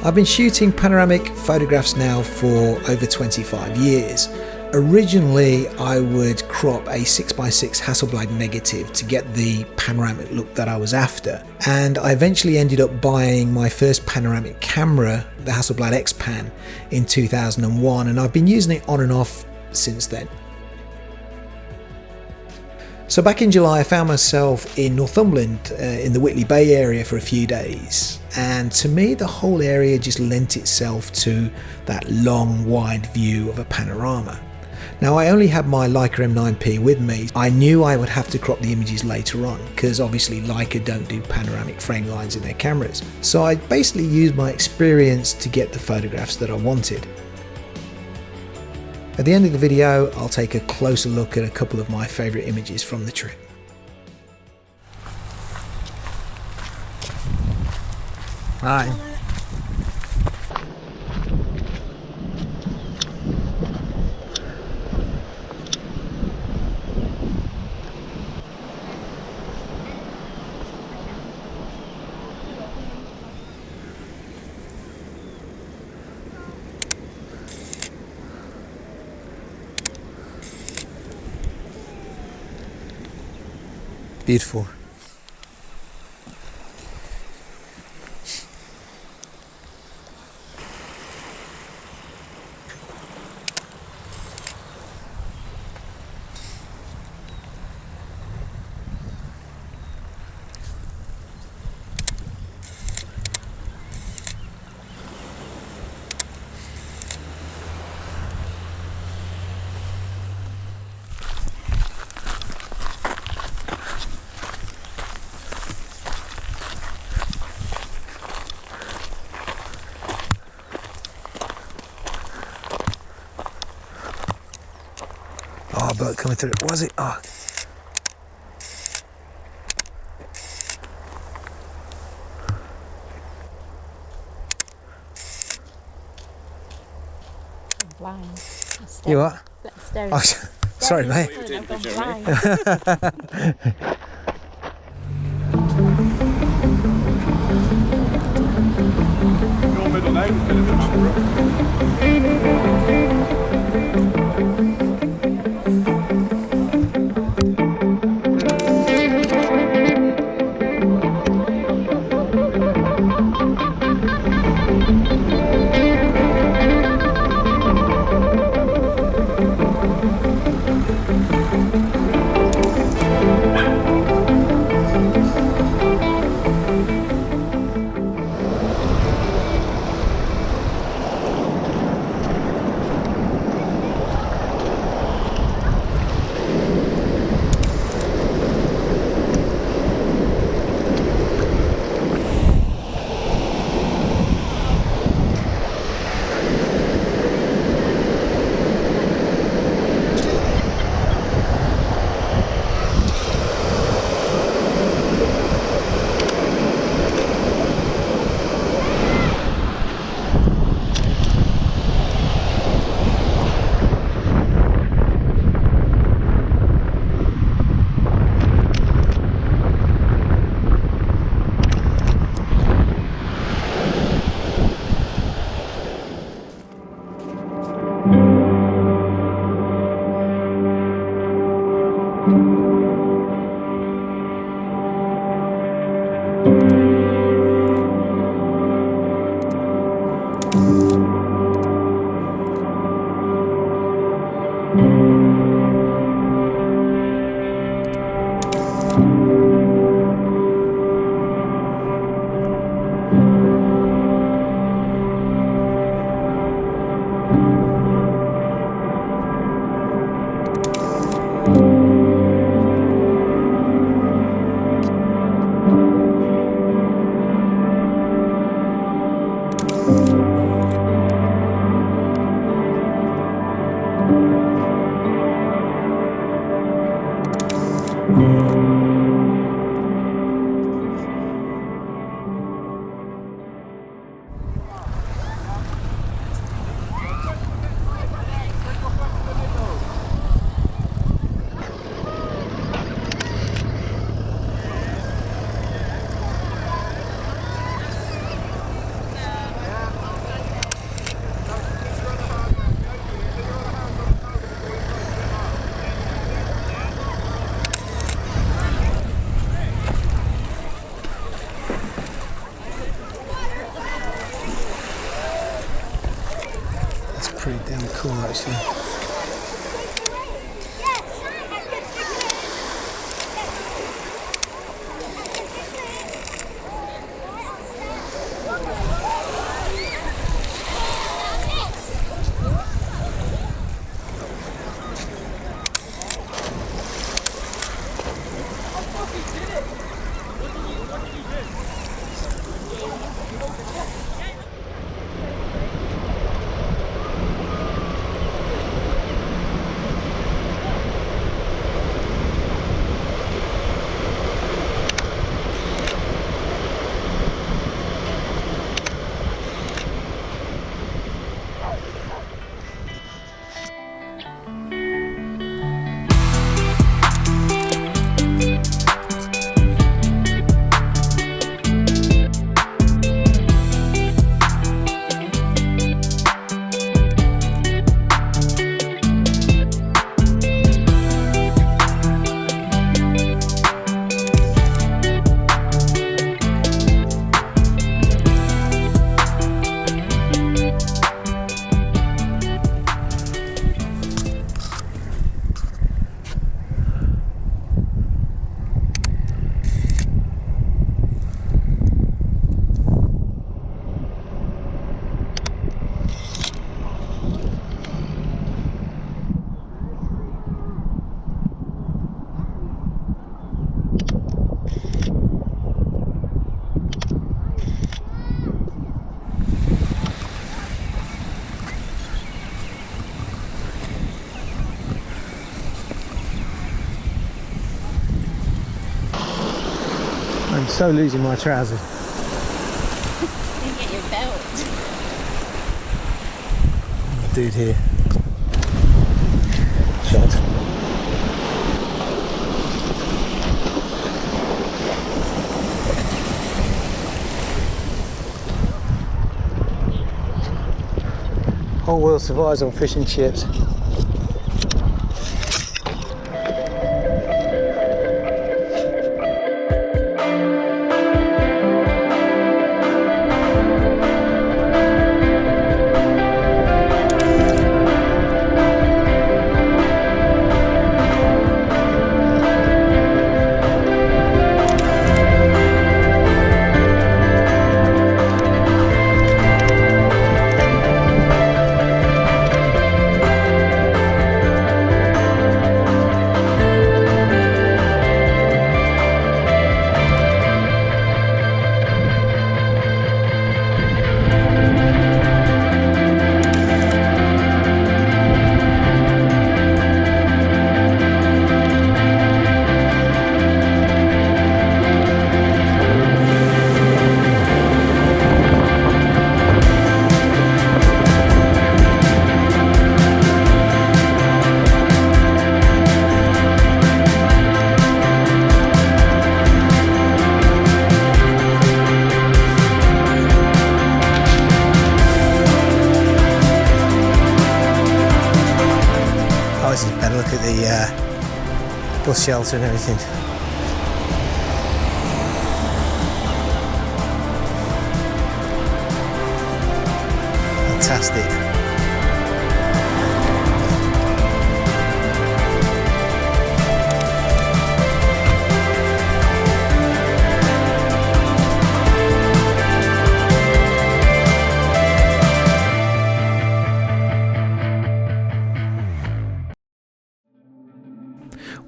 I've been shooting panoramic photographs now for over 25 years. Originally, I would crop a 6x6 Hasselblad negative to get the panoramic look that I was after, and I eventually ended up buying my first panoramic camera, the Hasselblad Xpan, in 2001, and I've been using it on and off since then. So back in July, I found myself in Northumberland in the Whitley Bay area for a few days, and to me the whole area just lent itself to that long wide view of a panorama. Now, I only had my Leica M9-P with me. I knew I would have to crop the images later on because obviously Leica don't do panoramic frame lines in their cameras. So I basically used my experience to get the photographs that I wanted. At the end of the video, I'll take a closer look at a couple of my favourite images from the trip. Hi. Beautiful. Oh, boat coming through. Was it? Oh. I'm blind. You what? Staring. Oh, sorry, mate. I'm blind. Your middle name is Philip pretty damn cool actually. I'm so losing my trousers. You get your belt. Dude here. Shot. Whole world survives on fish and chips. This is better. Look at the bus shelter and everything. Fantastic.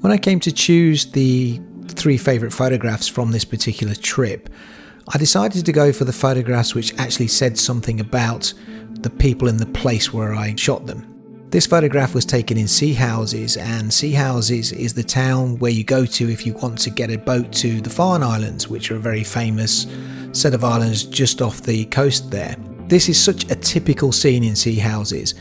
When I came to choose the 3 favourite photographs from this particular trip, I decided to go for the photographs which actually said something about the people in the place where I shot them. This photograph was taken in Sea Houses, and Sea Houses is the town where you go to if you want to get a boat to the Farne Islands, which are a very famous set of islands just off the coast there. This is such a typical scene in Sea Houses.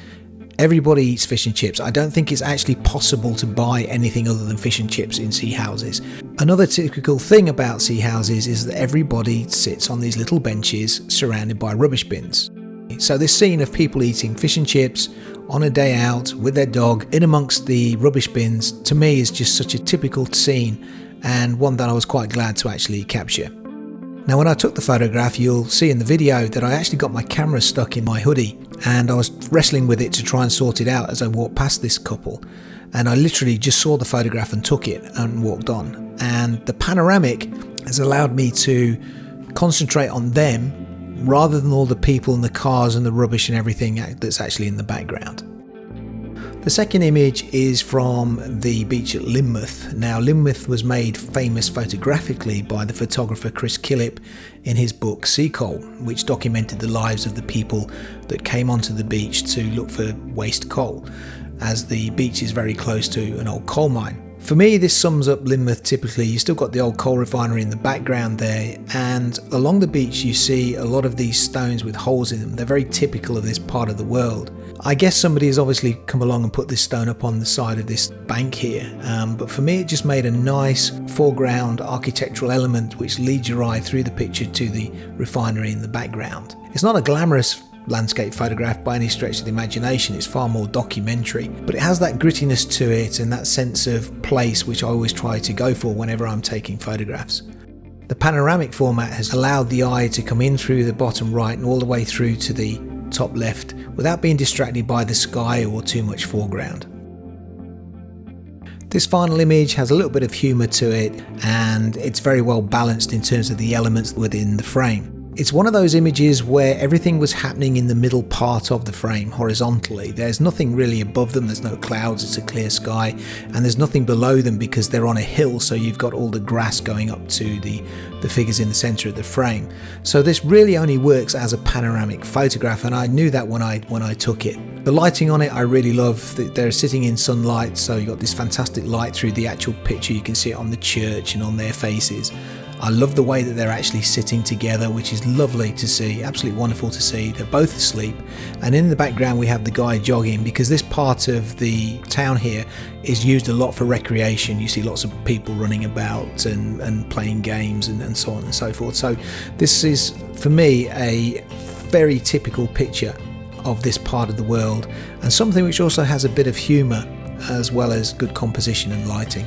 Everybody eats fish and chips. I don't think it's actually possible to buy anything other than fish and chips in Sea Houses. Another typical thing about Sea Houses is that everybody sits on these little benches surrounded by rubbish bins. So this scene of people eating fish and chips on a day out with their dog in amongst the rubbish bins, to me is just such a typical scene, and one that I was quite glad to actually capture. Now when I took the photograph, you'll see in the video that I actually got my camera stuck in my hoodie, and I was wrestling with it to try and sort it out as I walked past this couple, and I literally just saw the photograph and took it and walked on. And the panoramic has allowed me to concentrate on them rather than all the people and the cars and the rubbish and everything that's actually in the background. The second image is from the beach at Lynmouth. Now, Lynmouth was made famous photographically by the photographer Chris Killip in his book Sea Coal, which documented the lives of the people that came onto the beach to look for waste coal, as the beach is very close to an old coal mine. For me, this sums up Lynmouth typically. You still got the old coal refinery in the background there, and along the beach you see a lot of these stones with holes in them. They're very typical of this part of the world. I guess somebody has obviously come along and put this stone up on the side of this bank here, but for me it just made a nice foreground architectural element which leads your eye through the picture to the refinery in the background. It's not a glamorous landscape photograph by any stretch of the imagination, it's far more documentary, but it has that grittiness to it and that sense of place which I always try to go for whenever I'm taking photographs. The panoramic format has allowed the eye to come in through the bottom right and all the way through to the top left without being distracted by the sky or too much foreground. This final image has a little bit of humour to it, and it's very well balanced in terms of the elements within the frame. It's one of those images where everything was happening in the middle part of the frame horizontally. There's nothing really above them, there's no clouds, it's a clear sky, and there's nothing below them because they're on a hill, so you've got all the grass going up to the figures in the centre of the frame. So this really only works as a panoramic photograph, and I knew that when I took it. The lighting on it I really love. They're sitting in sunlight, so you've got this fantastic light through the actual picture. You can see it on the church and on their faces. I love the way that they're actually sitting together, which is lovely to see, absolutely wonderful to see. They're both asleep, and in the background we have the guy jogging, because this part of the town here is used a lot for recreation. You see lots of people running about and playing games and so on and so forth. So this is, for me, a very typical picture of this part of the world, and something which also has a bit of humour as well as good composition and lighting.